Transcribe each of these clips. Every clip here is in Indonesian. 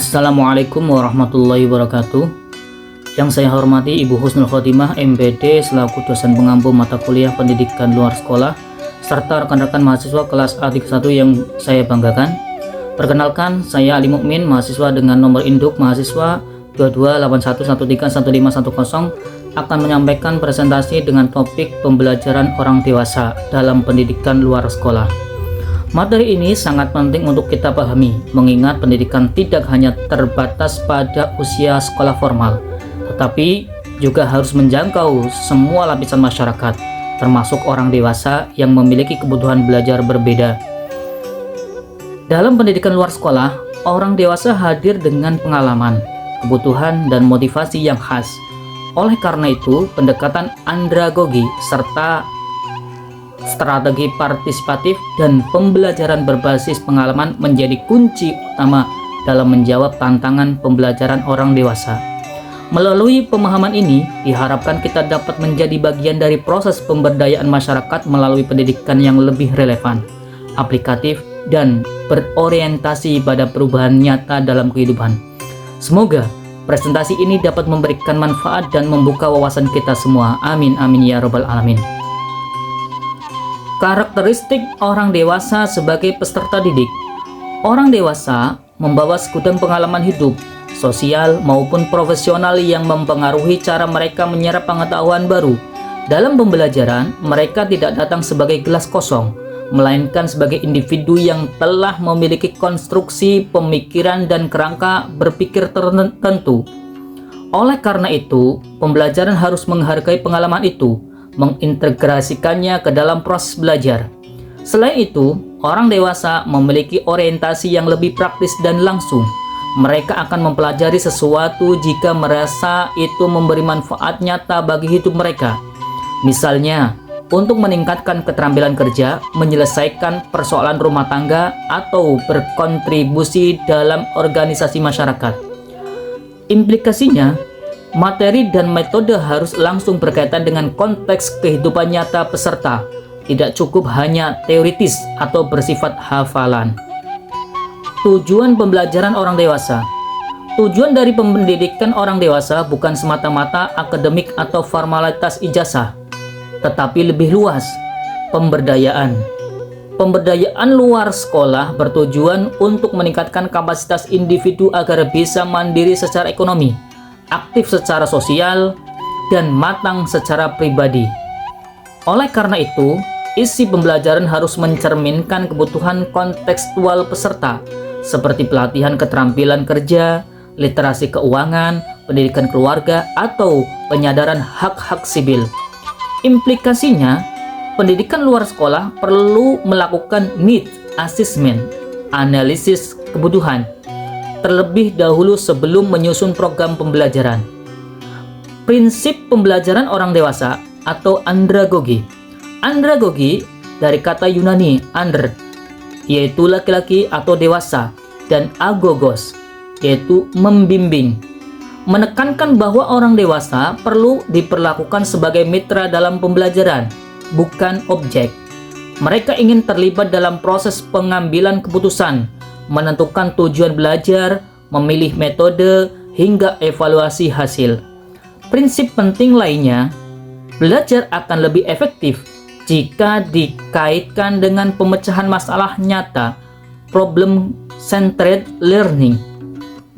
Assalamualaikum warahmatullahi wabarakatuh. Yang saya hormati Ibu Husnul Khotimah MPD selaku dosen pengampu mata kuliah pendidikan luar sekolah serta rekan-rekan mahasiswa kelas A31 yang saya banggakan. Perkenalkan, saya Ali Mukmin, mahasiswa dengan nomor induk mahasiswa 2281131510 akan menyampaikan presentasi dengan topik pembelajaran orang dewasa dalam pendidikan luar sekolah. Materi ini sangat penting untuk kita pahami, mengingat pendidikan tidak hanya terbatas pada usia sekolah formal, tetapi juga harus menjangkau semua lapisan masyarakat, termasuk orang dewasa yang memiliki kebutuhan belajar berbeda. Dalam pendidikan luar sekolah, orang dewasa hadir dengan pengalaman, kebutuhan, dan motivasi yang khas. Oleh karena itu, pendekatan andragogi serta strategi partisipatif dan pembelajaran berbasis pengalaman menjadi kunci utama dalam menjawab tantangan pembelajaran orang dewasa. Melalui pemahaman ini, diharapkan kita dapat menjadi bagian dari proses pemberdayaan masyarakat melalui pendidikan yang lebih relevan, aplikatif, dan berorientasi pada perubahan nyata dalam kehidupan. Semoga presentasi ini dapat memberikan manfaat dan membuka wawasan kita semua. Amin amin ya robbal alamin. Karakteristik orang dewasa sebagai peserta didik. Orang dewasa membawa segudang pengalaman hidup, sosial maupun profesional yang mempengaruhi cara mereka menyerap pengetahuan baru. Dalam pembelajaran, mereka tidak datang sebagai gelas kosong, melainkan sebagai individu yang telah memiliki konstruksi pemikiran dan kerangka berpikir tertentu. Oleh karena itu, pembelajaran harus menghargai pengalaman itu, mengintegrasikannya ke dalam proses belajar. Selain itu, orang dewasa memiliki orientasi yang lebih praktis dan langsung. Mereka akan mempelajari sesuatu jika merasa itu memberi manfaat nyata bagi hidup mereka. Misalnya, untuk meningkatkan keterampilan kerja, menyelesaikan persoalan rumah tangga, atau berkontribusi dalam organisasi masyarakat. Implikasinya, materi dan metode harus langsung berkaitan dengan konteks kehidupan nyata peserta, tidak cukup hanya teoritis atau bersifat hafalan. Tujuan pembelajaran orang dewasa. Tujuan dari pendidikan orang dewasa bukan semata-mata akademik atau formalitas ijazah, tetapi lebih luas, pemberdayaan. Pemberdayaan luar sekolah bertujuan untuk meningkatkan kapasitas individu agar bisa mandiri secara ekonomi, aktif secara sosial, dan matang secara pribadi. Oleh karena itu, isi pembelajaran harus mencerminkan kebutuhan kontekstual peserta, seperti pelatihan keterampilan kerja, literasi keuangan, pendidikan keluarga, atau penyadaran hak-hak sipil. Implikasinya, pendidikan luar sekolah perlu melakukan need assessment, analisis kebutuhan, terlebih dahulu sebelum menyusun program pembelajaran. Prinsip pembelajaran orang dewasa atau andragogi. Andragogi dari kata Yunani andr, yaitu laki-laki atau dewasa, dan agogos, yaitu membimbing. Menekankan bahwa orang dewasa perlu diperlakukan sebagai mitra dalam pembelajaran, bukan objek. Mereka ingin terlibat dalam proses pengambilan keputusan, menentukan tujuan belajar, memilih metode, hingga evaluasi hasil. Prinsip penting lainnya, belajar akan lebih efektif jika dikaitkan dengan pemecahan masalah nyata, problem-centered learning,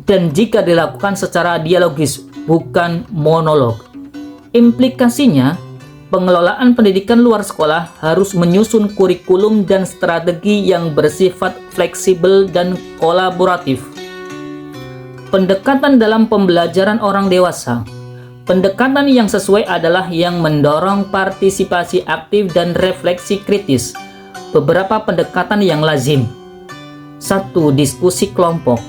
dan jika dilakukan secara dialogis, bukan monolog. Implikasinya, pengelolaan pendidikan luar sekolah harus menyusun kurikulum dan strategi yang bersifat fleksibel dan kolaboratif. Pendekatan dalam pembelajaran orang dewasa. Pendekatan yang sesuai adalah yang mendorong partisipasi aktif dan refleksi kritis. Beberapa pendekatan yang lazim. 1. Diskusi kelompok,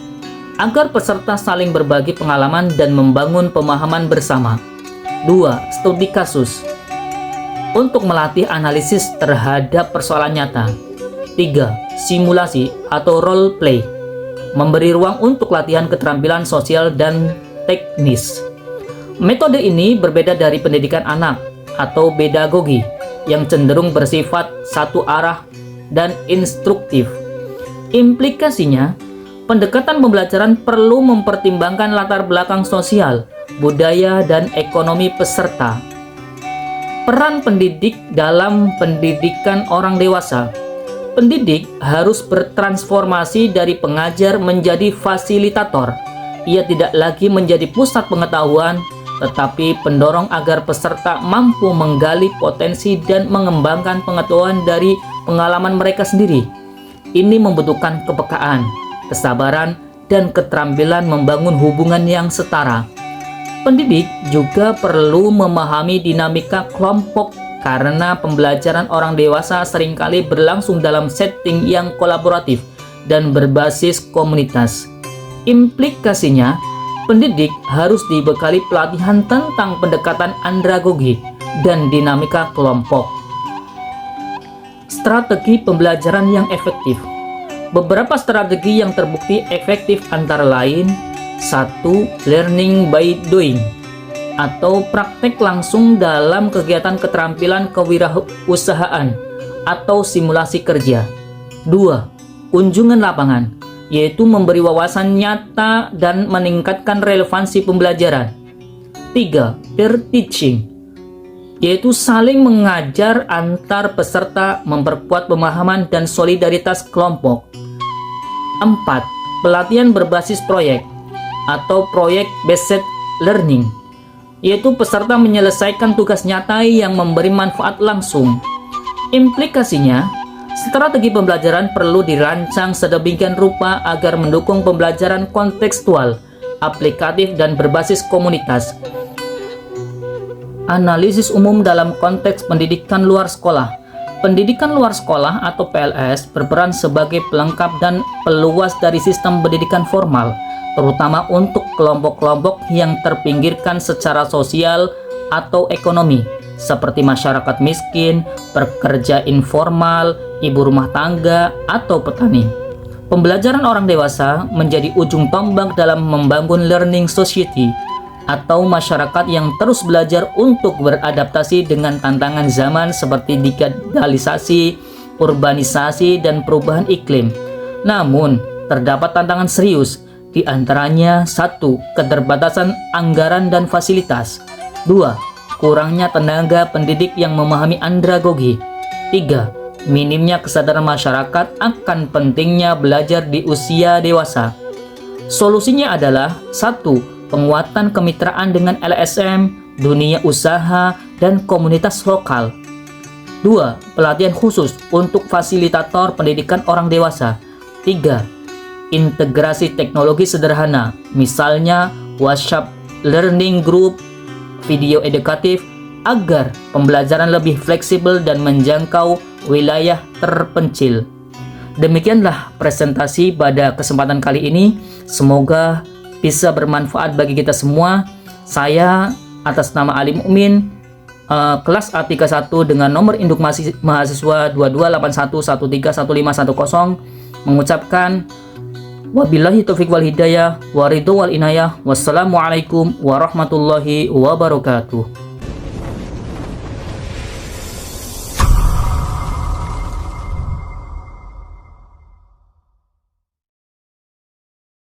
agar peserta saling berbagi pengalaman dan membangun pemahaman bersama. 2. Studi kasus, untuk melatih analisis terhadap persoalan nyata. 3. Simulasi atau role play, memberi ruang untuk latihan keterampilan sosial dan teknis. Metode ini berbeda dari pendidikan anak atau pedagogi yang cenderung bersifat satu arah dan instruktif. Implikasinya, Pendekatan pembelajaran perlu mempertimbangkan latar belakang sosial, budaya, dan ekonomi peserta. Peran pendidik dalam pendidikan orang dewasa. Pendidik harus bertransformasi dari pengajar menjadi fasilitator. Ia tidak lagi menjadi pusat pengetahuan, tetapi pendorong agar peserta mampu menggali potensi dan mengembangkan pengetahuan dari pengalaman mereka sendiri. Ini membutuhkan kepekaan, kesabaran, dan keterampilan membangun hubungan yang setara. Pendidik juga perlu memahami dinamika kelompok karena pembelajaran orang dewasa seringkali berlangsung dalam setting yang kolaboratif dan berbasis komunitas. Implikasinya, pendidik harus dibekali pelatihan tentang pendekatan andragogi dan dinamika kelompok. Strategi pembelajaran yang efektif. Beberapa strategi yang terbukti efektif antara lain: 1. Learning by doing atau praktek langsung dalam kegiatan keterampilan kewirausahaan atau simulasi kerja. 2. Kunjungan lapangan, yaitu memberi wawasan nyata dan meningkatkan relevansi pembelajaran. 3. Peer teaching, yaitu saling mengajar antar peserta, memperkuat pemahaman dan solidaritas kelompok. 4. Pelatihan berbasis proyek atau project-based learning, yaitu peserta menyelesaikan tugas nyata yang memberi manfaat langsung. Implikasinya, strategi pembelajaran perlu dirancang sedemikian rupa agar mendukung pembelajaran kontekstual, aplikatif, dan berbasis komunitas. Analisis umum dalam konteks pendidikan luar sekolah. Pendidikan luar sekolah atau PLS berperan sebagai pelengkap dan peluas dari sistem pendidikan formal, terutama untuk kelompok-kelompok yang terpinggirkan secara sosial atau ekonomi, seperti masyarakat miskin, pekerja informal, ibu rumah tangga, atau petani. Pembelajaran orang dewasa menjadi ujung tombak dalam membangun learning society atau masyarakat yang terus belajar untuk beradaptasi dengan tantangan zaman seperti digitalisasi, urbanisasi, dan perubahan iklim. Namun, terdapat tantangan serius, di antaranya 1. Keterbatasan anggaran dan fasilitas. 2. Kurangnya tenaga pendidik yang memahami andragogi. 3. Minimnya kesadaran masyarakat akan pentingnya belajar di usia dewasa. Solusinya adalah 1. Penguatan kemitraan dengan LSM, dunia usaha, dan komunitas lokal. 2. Pelatihan khusus untuk fasilitator pendidikan orang dewasa. 3. Integrasi teknologi sederhana, misalnya WhatsApp Learning Group, video edukatif, agar pembelajaran lebih fleksibel dan menjangkau wilayah terpencil. Demikianlah presentasi pada kesempatan kali ini. Semoga bisa bermanfaat bagi kita semua. Saya atas nama Ali Mukmin, kelas A31 dengan nomor induk mahasiswa 2281131510, mengucapkan wabillahi taufiq wal hidayah wa ridho wal inayah. Wassalamualaikum warahmatullahi wabarakatuh.